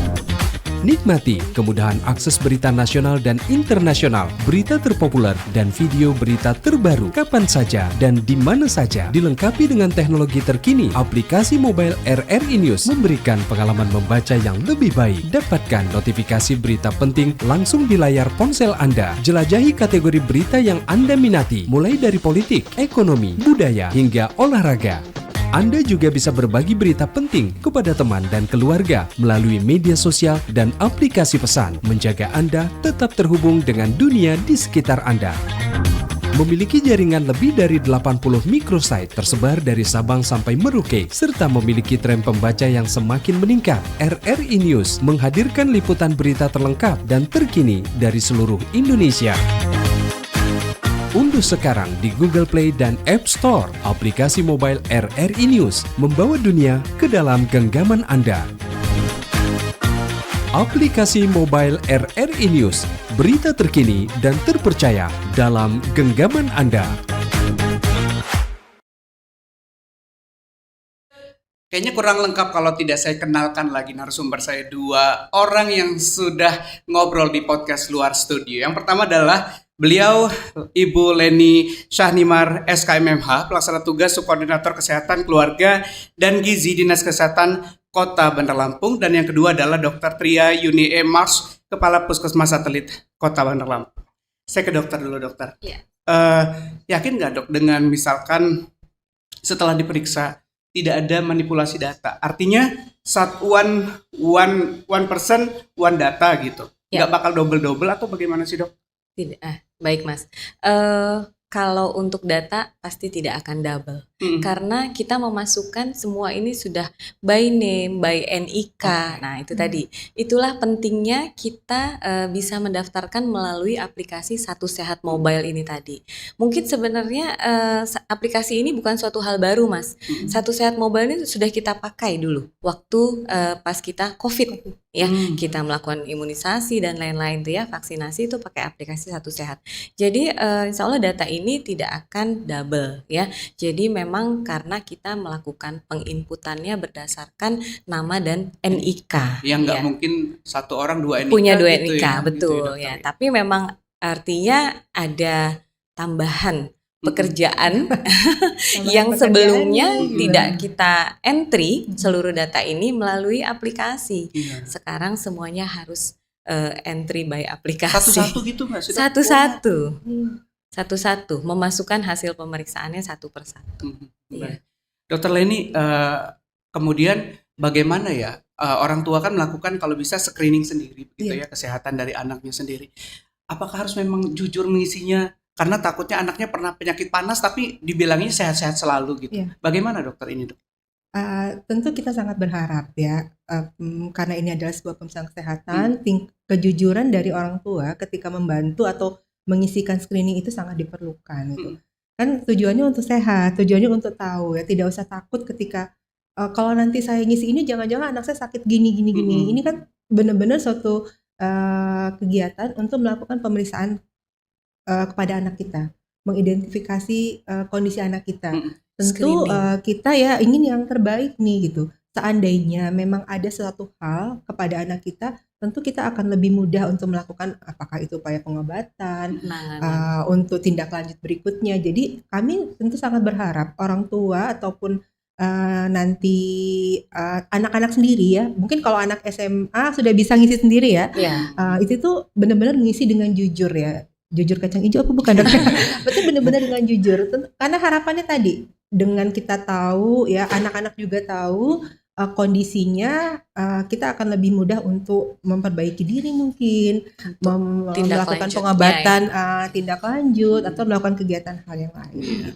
S6: Nikmati kemudahan akses berita nasional dan internasional, berita terpopuler, dan video berita terbaru kapan saja dan di mana saja. Dilengkapi dengan teknologi terkini, aplikasi mobile RRI News memberikan pengalaman membaca yang lebih baik. Dapatkan notifikasi berita penting langsung di layar ponsel Anda. Jelajahi kategori berita yang Anda minati, mulai dari politik, ekonomi, budaya, hingga olahraga. Anda juga bisa berbagi berita penting kepada teman dan keluarga melalui media sosial dan aplikasi pesan, menjaga Anda tetap terhubung dengan dunia di sekitar Anda. Memiliki jaringan lebih dari 80 microsite tersebar dari Sabang sampai Merauke, serta memiliki tren pembaca yang semakin meningkat. RRI News menghadirkan liputan berita terlengkap dan terkini dari seluruh Indonesia. Unduh sekarang di Google Play dan App Store aplikasi mobile RRI News, membawa dunia ke dalam genggaman Anda. Aplikasi mobile RRI News, berita terkini dan terpercaya dalam genggaman Anda.
S2: Kayaknya kurang lengkap kalau tidak saya kenalkan lagi narasumber saya, dua orang yang sudah ngobrol di podcast Luar Studio. Yang pertama adalah beliau Ibu Leni Syahnimar SKMMH, Pelaksana Tugas Subkoordinator Kesehatan Keluarga dan Gizi Dinas Kesehatan Kota Bandar Lampung. Dan yang kedua adalah Dr. Tria Yunie Mars, Kepala Puskesmas Satelit Kota Bandar Lampung. Saya ke dokter dulu, dokter.
S4: Iya.
S2: Yakin nggak dok dengan misalkan setelah diperiksa tidak ada manipulasi data? Artinya one person one data gitu, nggak bakal double atau bagaimana sih dok?
S4: Tidak, baik Mas. Kalau untuk data pasti tidak akan double, karena kita memasukkan semua ini sudah by name, by NIK. Nah itu tadi, itulah pentingnya kita bisa mendaftarkan melalui aplikasi Satu Sehat Mobile ini tadi. Mungkin sebenarnya aplikasi ini bukan suatu hal baru Mas. Satu Sehat Mobile ini sudah kita pakai dulu waktu pas kita COVID. Ya, kita melakukan imunisasi dan lain-lain tuh ya, vaksinasi itu pakai aplikasi Satu Sehat. Jadi insya Allah data ini tidak akan double ya. Jadi memang karena kita melakukan penginputannya berdasarkan nama dan NIK.
S2: Yang nggak
S4: ya.
S2: mungkin satu orang dua NIK.
S4: Punya dua
S2: gitu
S4: NIK,
S2: ya,
S4: betul
S2: gitu
S4: ya.
S2: dokter.
S4: Tapi memang artinya ada tambahan pekerjaan yang sebelumnya tidak kita entry seluruh data ini melalui aplikasi.
S2: Iya.
S4: Sekarang semuanya harus entry by aplikasi.
S2: Satu-satu gitu nggak sih dok?
S4: Satu-satu memasukkan hasil pemeriksaannya satu persatu.
S2: Baik. Dokter Leni, kemudian bagaimana ya orang tua kan melakukan kalau bisa screening sendiri begitu ya, kesehatan dari anaknya sendiri. Apakah harus memang jujur mengisinya? Karena takutnya anaknya pernah penyakit panas tapi dibilangnya sehat-sehat selalu gitu.
S3: Iya.
S2: Bagaimana dokter ini dok?
S3: Tentu kita sangat berharap ya, karena ini adalah sebuah pemeriksaan kesehatan, kejujuran dari orang tua ketika membantu atau mengisikan screening itu sangat diperlukan gitu. Kan tujuannya untuk sehat, tujuannya untuk tahu ya, tidak usah takut ketika kalau nanti saya ngisi ini jangan-jangan anak saya sakit gini. Ini kan benar-benar suatu kegiatan untuk melakukan pemeriksaan kepada anak kita, mengidentifikasi kondisi anak kita. Tentu kita ya ingin yang terbaik nih gitu. Seandainya memang ada suatu hal kepada anak kita, tentu kita akan lebih mudah untuk melakukan apakah itu upaya pengobatan, untuk tindak lanjut berikutnya. Jadi kami tentu sangat berharap orang tua ataupun nanti anak-anak sendiri ya, mungkin kalau anak SMA sudah bisa ngisi sendiri ya, itu tuh benar-benar ngisi dengan jujur ya. Jujur kacang hijau apa bukan dok? Betul, benar-benar dengan jujur. Karena harapannya tadi dengan kita tahu ya, anak-anak juga tahu kondisinya kita akan lebih mudah untuk memperbaiki diri mungkin,
S4: tindak
S3: melakukan
S4: lanjutnya
S3: pengobatan tindak lanjut atau melakukan kegiatan hal yang lain.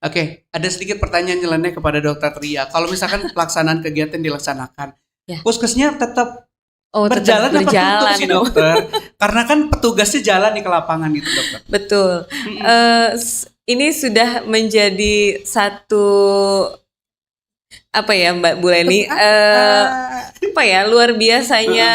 S2: Oke, ada sedikit pertanyaan nyeleneh kepada Dokter Tria. Kalau misalkan pelaksanaan kegiatan dilaksanakan,
S4: Ya.
S2: puskesnya tetap
S4: tetap
S2: berjalan apa
S4: berjalan
S2: tutup sih
S4: dong.
S2: dokter? Karena kan petugasnya jalan di ke lapangan gitu dokter.
S4: Betul. Ini sudah menjadi satu apa ya Mbak Buleni, apa ya luar biasanya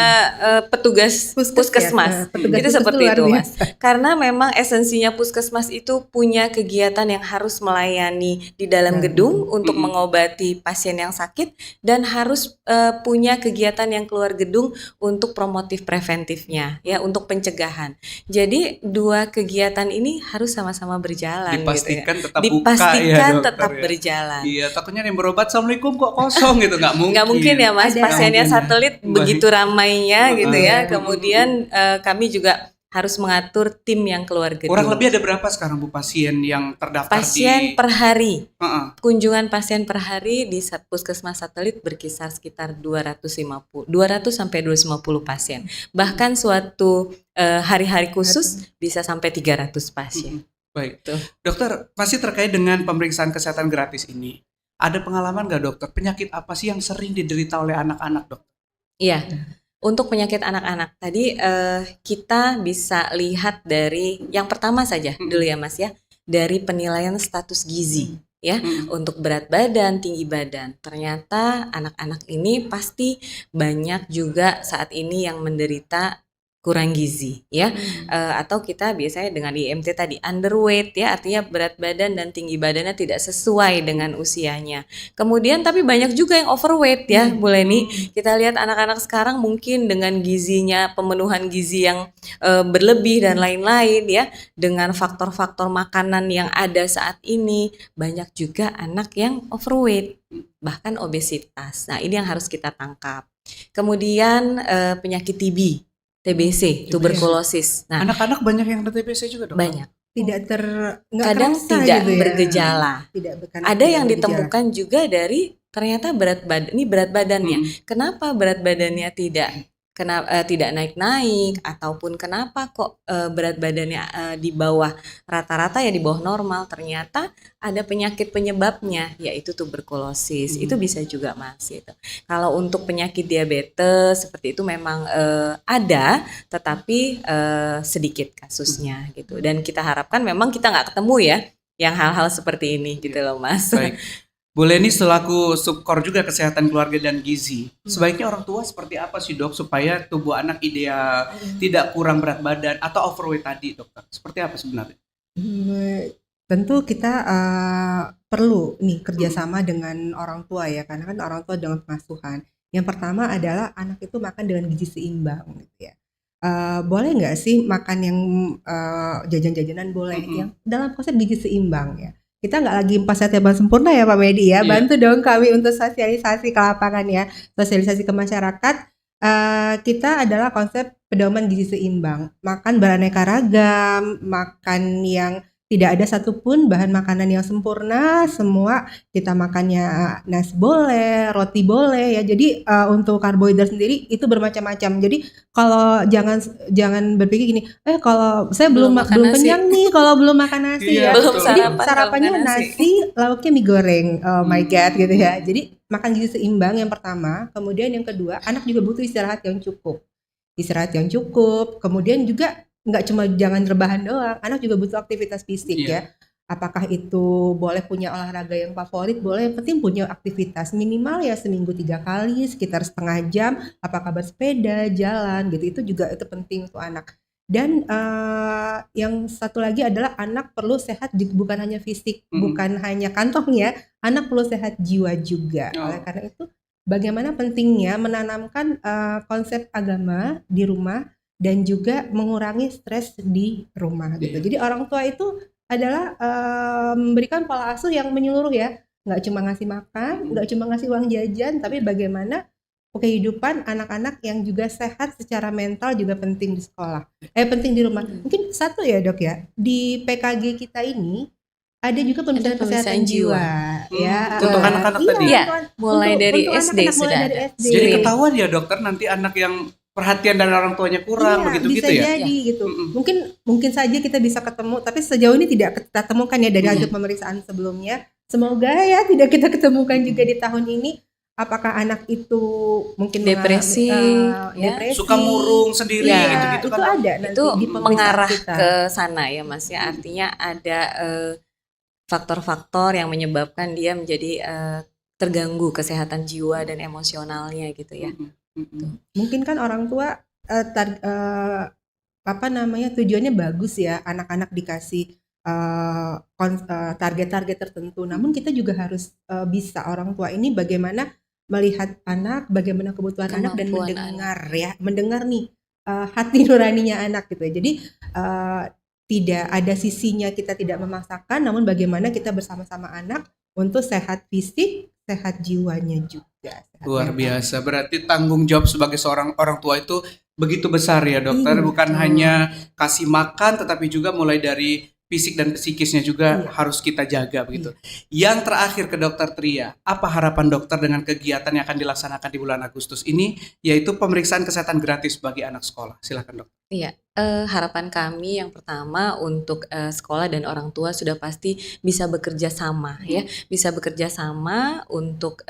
S4: petugas puskesmas.
S3: Petugas
S4: Itu
S3: puskes
S4: seperti
S3: luar
S4: itu Mas.
S3: biasa.
S4: Karena memang esensinya puskesmas itu punya kegiatan yang harus melayani di dalam gedung untuk mengobati pasien yang sakit dan harus punya kegiatan yang keluar gedung untuk promotif preventifnya ya, untuk pencegahan. Jadi dua kegiatan ini harus sama-sama berjalan
S2: Dipastikan
S4: gitu ya.
S2: tetap buka
S4: Dipastikan
S2: ya dokter
S4: tetap
S2: ya.
S4: berjalan.
S2: Iya, takutnya yang berobat assalamualaikum kok kosong gitu, nggak mungkin.
S4: Nggak mungkin ya Mas,
S3: Ada.
S4: pasiennya
S2: Nggak mungkin ya.
S4: satelit
S2: Baik.
S4: begitu ramainya gitu ya.
S2: Heeh.
S4: Kemudian kami juga harus mengatur tim yang keluar gedung.
S2: Kurang lebih ada berapa sekarang Bu pasien yang terdaftar
S4: pasien
S2: di
S4: per hari.
S2: Heeh.
S4: Kunjungan pasien per hari di puskesmas satelit berkisar sekitar 200 sampai 250 pasien. Bahkan suatu hari-hari khusus bisa sampai 300 pasien.
S2: Baik.
S4: Tuh.
S2: Dokter, masih terkait dengan pemeriksaan kesehatan gratis ini. Ada pengalaman nggak dokter? Penyakit apa sih yang sering diderita oleh anak-anak dok?
S4: Iya, untuk penyakit anak-anak tadi kita bisa lihat dari yang pertama saja dulu ya Mas ya, dari penilaian status gizi ya, untuk berat badan, tinggi badan. Ternyata anak-anak ini pasti banyak juga saat ini yang menderita kurang gizi ya, atau kita biasanya dengan IMT tadi underweight ya, artinya berat badan dan tinggi badannya tidak sesuai dengan usianya. Kemudian tapi banyak juga yang overweight ya Bu Leni. Kita lihat anak-anak sekarang mungkin dengan gizinya, pemenuhan gizi yang berlebih dan lain-lain ya, dengan faktor-faktor makanan yang ada saat ini, banyak juga anak yang overweight bahkan obesitas. Nah ini yang harus kita tangkap. Kemudian penyakit TBC, tuberkulosis. Nah,
S2: Anak-anak banyak yang ada TBC juga dok?
S4: banyak.
S3: Tidak nggak
S4: Kadang
S3: terasa
S4: tidak
S3: gitu ya.
S4: bergejala.
S3: Bukan
S4: Ada yang ditemukan juga dari ternyata berat badan, ini berat badannya. Kenapa berat badannya tidak naik-naik, ataupun kenapa kok berat badannya di bawah rata-rata ya, di bawah normal? Ternyata ada penyakit penyebabnya, yaitu tuberkulosis. Itu bisa juga Mas gitu. Kalau untuk penyakit diabetes seperti itu memang ada, tetapi sedikit kasusnya gitu. Dan kita harapkan memang kita nggak ketemu ya yang hal-hal seperti ini gitu loh Mas.
S2: Baik. Bu Leni selaku subkor juga kesehatan keluarga dan gizi, sebaiknya orang tua seperti apa sih dok supaya tubuh anak ideal, tidak kurang berat badan atau overweight tadi dokter? Seperti apa sebenarnya?
S3: Tentu kita perlu nih kerjasama dengan orang tua ya, karena kan orang tua dengan pengasuhan. Yang pertama adalah anak itu makan dengan gizi seimbang gitu ya. Boleh nggak sih makan yang jajan-jajanan boleh, yang dalam konsep gizi seimbang ya. Kita nggak lagi pas sehat sempurna ya Pak Medi ya, bantu dong kami untuk sosialisasi ke lapangan ya, sosialisasi ke masyarakat. Kita adalah konsep pedoman gizi seimbang, makan beraneka ragam, makan yang tidak ada satupun bahan makanan yang sempurna, semua kita makannya nasi boleh, roti boleh ya. Jadi untuk karbohidrat sendiri itu bermacam-macam. Jadi kalau jangan berpikir gini, kalau saya belum kenyang nih kalau belum makan nasi ya.
S4: Belum
S3: Jadi
S4: sarapan,
S3: sarapannya
S4: belum makan
S3: nasi, lauknya mie goreng. Oh my god gitu ya. Jadi makan gizi seimbang yang pertama, kemudian yang kedua, anak juga butuh istirahat yang cukup. Kemudian juga nggak cuma jangan rebahan doang, anak juga butuh aktivitas fisik ya. Apakah itu boleh punya olahraga yang favorit, boleh, yang penting punya aktivitas minimal ya seminggu 3 kali sekitar setengah jam, apakah bersepeda, jalan gitu, itu juga itu penting untuk anak. Dan yang satu lagi adalah anak perlu sehat bukan hanya fisik, bukan hanya kantong ya, anak perlu sehat jiwa juga. Oleh karena itu bagaimana pentingnya menanamkan konsep agama di rumah dan juga mengurangi stres di rumah gitu. Jadi orang tua itu adalah memberikan pola asuh yang menyeluruh ya, nggak cuma ngasih makan, nggak cuma ngasih uang jajan, tapi bagaimana kehidupan anak-anak yang juga sehat secara mental juga penting di sekolah, penting di rumah. Mungkin satu ya dok ya, di PKG kita ini Ada juga pemeriksaan
S4: Ada pemeriksaan
S3: kesehatan jiwa, ya.
S2: Untuk anak-anak tadi?
S4: Iya,
S3: untuk-
S4: mulai dari
S3: untuk
S4: SD
S3: anak-anak mulai
S4: sudah
S3: dari
S4: ada.
S3: SD.
S2: Jadi ketahuan ya dokter nanti anak yang perhatian dari orang tuanya kurang
S3: Iya,
S2: begitu
S3: bisa
S2: gitu ya?
S3: jadi gitu.
S2: Mm-mm.
S3: Mungkin saja kita bisa ketemu, tapi sejauh ini tidak kita temukan ya dari
S2: Mm.
S3: hasil pemeriksaan sebelumnya. Semoga ya tidak kita ketemukan juga di tahun ini. Apakah anak itu mungkin
S4: Depresi,
S3: mengalami,
S4: ya.
S3: depresi,
S2: Suka murung sendiri
S4: Iya,
S2: gitu-gitu
S3: itu
S2: kan?
S3: ada nanti
S4: Itu
S3: di pemeriksaan
S4: mengarah
S3: kita.
S4: ke sana ya Mas ya. Artinya ada faktor-faktor yang menyebabkan dia menjadi terganggu kesehatan jiwa dan emosionalnya gitu ya.
S2: Mm-mm.
S3: Mungkin kan orang tua tujuannya bagus ya, anak-anak dikasih target-target tertentu. Namun kita juga harus bisa orang tua ini bagaimana melihat anak, bagaimana kebutuhan anak dan
S4: Kemampuan
S3: mendengar nih hati nuraninya anak gitu ya. Jadi tidak ada sisinya kita tidak memaksakan, namun bagaimana kita bersama-sama anak untuk sehat fisik, sehat jiwanya juga. Sehat
S2: Luar
S3: mental.
S2: biasa. Berarti tanggung jawab sebagai seorang orang tua itu begitu besar ya dokter.
S3: Iya,
S2: Bukan
S3: betul.
S2: hanya kasih makan, tetapi juga mulai dari fisik dan psikisnya juga
S3: Iya.
S2: harus kita jaga begitu. Yang terakhir ke dokter Tria, apa harapan dokter dengan kegiatan yang akan dilaksanakan di bulan Agustus ini, yaitu pemeriksaan kesehatan gratis bagi anak sekolah. Silakan dok.
S4: Iya, harapan kami yang pertama untuk sekolah dan orang tua sudah pasti bisa bekerja sama ya, bisa bekerja sama untuk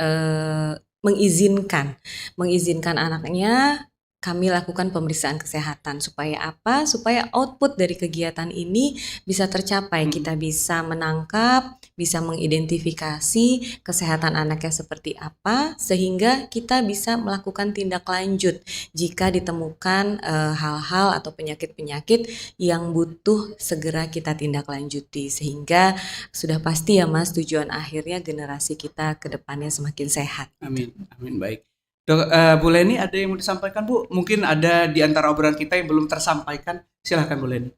S4: mengizinkan anaknya kami lakukan pemeriksaan kesehatan supaya apa? Supaya output dari kegiatan ini bisa tercapai. Kita bisa menangkap, bisa mengidentifikasi kesehatan anaknya seperti apa, sehingga kita bisa melakukan tindak lanjut jika ditemukan hal-hal atau penyakit-penyakit yang butuh segera kita tindak lanjuti. Sehingga sudah pasti ya Mas, tujuan akhirnya generasi kita ke depannya semakin sehat.
S2: Amin, amin, baik. Dok, Bu Leni ada yang mau disampaikan Bu? Mungkin ada di antara obrolan kita yang belum tersampaikan. Silakan Bu Leni.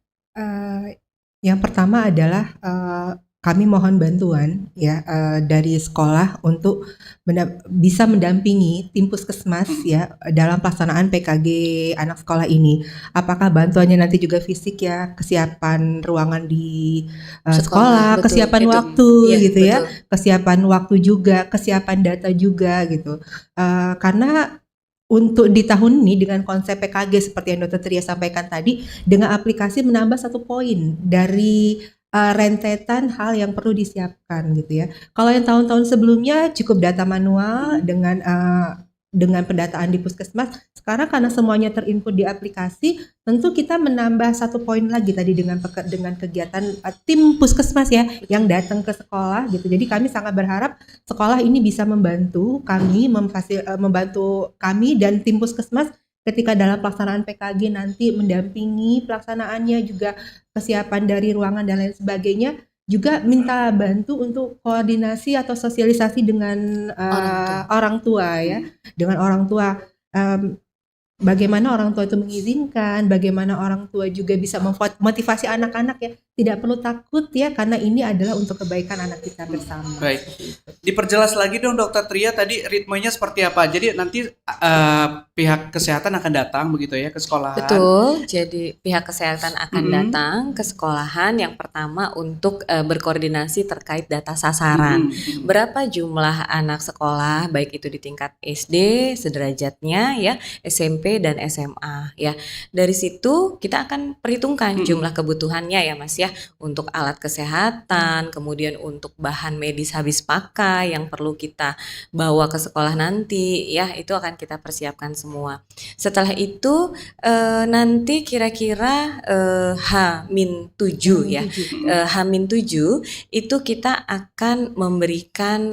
S3: Yang pertama adalah kami mohon bantuan ya dari sekolah untuk bisa mendampingi tim puskesmas ya dalam pelaksanaan PKG anak sekolah ini. Apakah bantuannya nanti juga fisik ya, kesiapan ruangan di sekolah,
S4: betul.
S3: kesiapan
S4: Itu,
S3: waktu
S4: iya,
S3: gitu ya,
S4: betul.
S3: kesiapan waktu juga, kesiapan data juga gitu. Karena untuk di tahun ini dengan konsep PKG seperti yang Dr. Tria sampaikan tadi, dengan aplikasi menambah 1 poin dari rentetan hal yang perlu disiapkan gitu ya. Kalau yang tahun-tahun sebelumnya cukup data manual dengan pendataan di puskesmas, sekarang karena semuanya terinput di aplikasi, tentu kita menambah 1 poin lagi tadi dengan kegiatan tim puskesmas ya yang datang ke sekolah gitu. Jadi kami sangat berharap sekolah ini bisa membantu kami, membantu kami dan tim puskesmas ketika dalam pelaksanaan PKG nanti mendampingi pelaksanaannya, juga kesiapan dari ruangan dan lain sebagainya, juga minta bantu untuk koordinasi atau sosialisasi dengan orang tua ya, dengan orang tua. Bagaimana orang tua itu mengizinkan, bagaimana orang tua juga bisa memotivasi anak-anak ya, tidak perlu takut ya, karena ini adalah untuk kebaikan anak kita bersama.
S2: Baik. Diperjelas lagi dong Dokter Tria, tadi ritmenya seperti apa? Jadi nanti pihak kesehatan akan datang begitu ya ke sekolahan.
S4: Betul, jadi pihak kesehatan akan datang ke sekolahan yang pertama untuk berkoordinasi terkait data sasaran. Berapa jumlah anak sekolah, baik itu di tingkat SD, sederajatnya ya, SMP dan SMA ya. Dari situ kita akan perhitungkan jumlah kebutuhannya ya Mas ya, untuk alat kesehatan, kemudian untuk bahan medis habis pakai yang perlu kita bawa ke sekolah nanti ya, itu akan kita persiapkan semua. Setelah itu nanti kira-kira H-7 ya, H-7 itu kita akan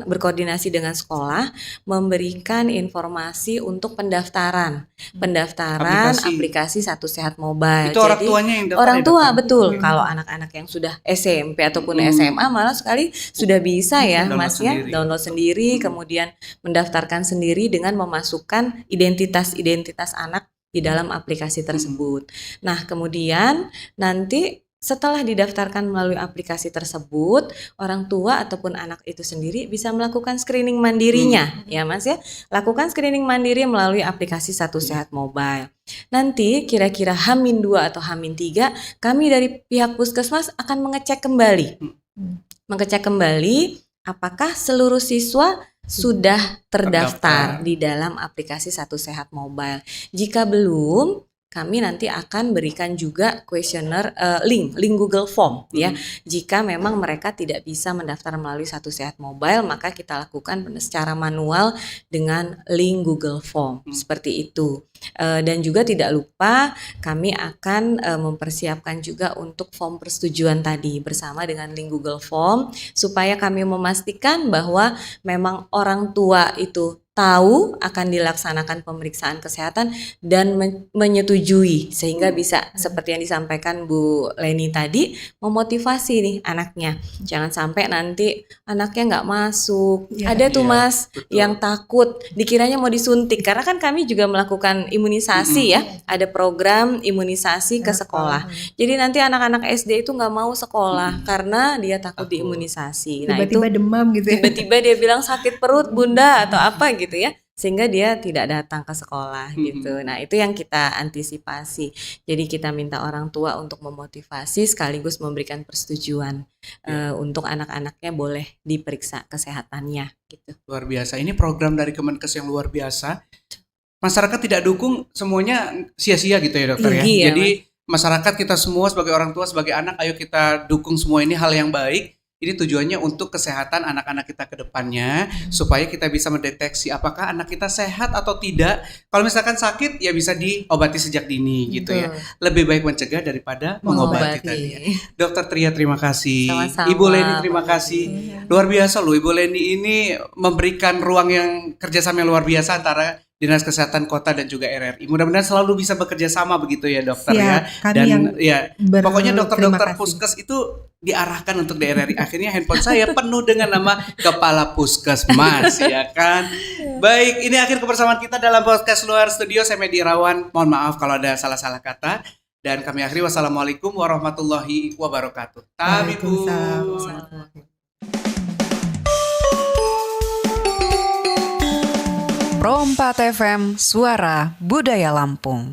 S4: berkoordinasi dengan sekolah, memberikan informasi untuk pendaftaran aplikasi Satu Sehat Mobile.
S2: Itu orang tuanya yang daftar.
S4: Orang
S2: ya,
S4: tua
S2: dokter?
S4: betul. Kalau anak-anak yang sudah SMP ataupun SMA malah sekali sudah bisa ya
S2: Download
S4: Mas ya,
S2: sendiri.
S4: download sendiri, kemudian mendaftarkan sendiri dengan memasukkan identitas anak di dalam aplikasi tersebut. Nah, kemudian nanti setelah didaftarkan melalui aplikasi tersebut, orang tua ataupun anak itu sendiri bisa melakukan screening mandirinya ya Mas ya. Lakukan screening mandiri melalui aplikasi Satu Sehat Mobile. Nanti kira-kira H-2 atau H-3 kami dari pihak puskesmas akan mengecek kembali mengecek kembali apakah seluruh siswa sudah terdaftar di dalam aplikasi Satu Sehat Mobile. Jika belum, kami nanti akan berikan juga kuesioner link Google Form ya. Jika memang mereka tidak bisa mendaftar melalui Satu Sehat Mobile, maka kita lakukan secara manual dengan link Google Form seperti itu. Dan juga tidak lupa kami akan mempersiapkan juga untuk form persetujuan tadi bersama dengan link Google Form supaya kami memastikan bahwa memang orang tua itu tahu akan dilaksanakan pemeriksaan kesehatan dan menyetujui sehingga bisa seperti yang disampaikan Bu Leni tadi memotivasi nih anaknya. Jangan sampai nanti anaknya nggak masuk. Ada tuh Mas yang takut dikiranya mau disuntik karena kan kami juga melakukan imunisasi ya. Ada program imunisasi ke sekolah. Jadi nanti anak-anak SD itu nggak mau sekolah karena dia takut diimunisasi. Nah,
S3: Tiba-tiba demam gitu ya.
S4: tiba-tiba dia bilang sakit perut Bunda atau apa gitu ya, sehingga dia tidak datang ke sekolah gitu. Nah, itu yang kita antisipasi. Jadi kita minta orang tua untuk memotivasi sekaligus memberikan persetujuan untuk anak-anaknya boleh diperiksa kesehatannya gitu.
S2: Luar biasa. Ini program dari Kemenkes yang luar biasa. Masyarakat tidak dukung, semuanya sia-sia gitu ya dokter ya.
S4: Rugi ya,
S2: Jadi masyarakat, kita semua sebagai orang tua, sebagai anak, ayo kita dukung semua ini hal yang baik. Ini tujuannya untuk kesehatan anak-anak kita ke depannya, supaya kita bisa mendeteksi apakah anak kita sehat atau tidak. Kalau misalkan sakit, ya bisa diobati sejak dini gitu ya. Lebih baik mencegah daripada mengobati tadi ya. Dokter Tria, terima kasih.
S4: Sama-sama,
S2: Ibu Leni, terima
S4: Pak
S2: kasih. Luar biasa loh, Ibu Leni ini memberikan ruang yang kerjasama yang luar biasa antara Dinas Kesehatan Kota dan juga RRI. Mudah-mudahan selalu bisa bekerja sama begitu ya dokter ya.
S3: Kami
S2: Dan
S3: yang
S2: ya pokoknya dokter-dokter
S3: berterima kasih.
S2: puskes itu diarahkan untuk di RRI. Akhirnya handphone saya penuh dengan nama Kepala Puskesmas ya kan. Baik, ini akhir kebersamaan kita dalam podcast Luar Studio. Saya Medi Irawan. Mohon maaf kalau ada salah-salah kata. Dan kami akhiri, wassalamualaikum warahmatullahi wabarakatuh. Tabi Bu.
S3: Waalaikumsalam.
S1: Pro 4 FM, Suara Budaya Lampung.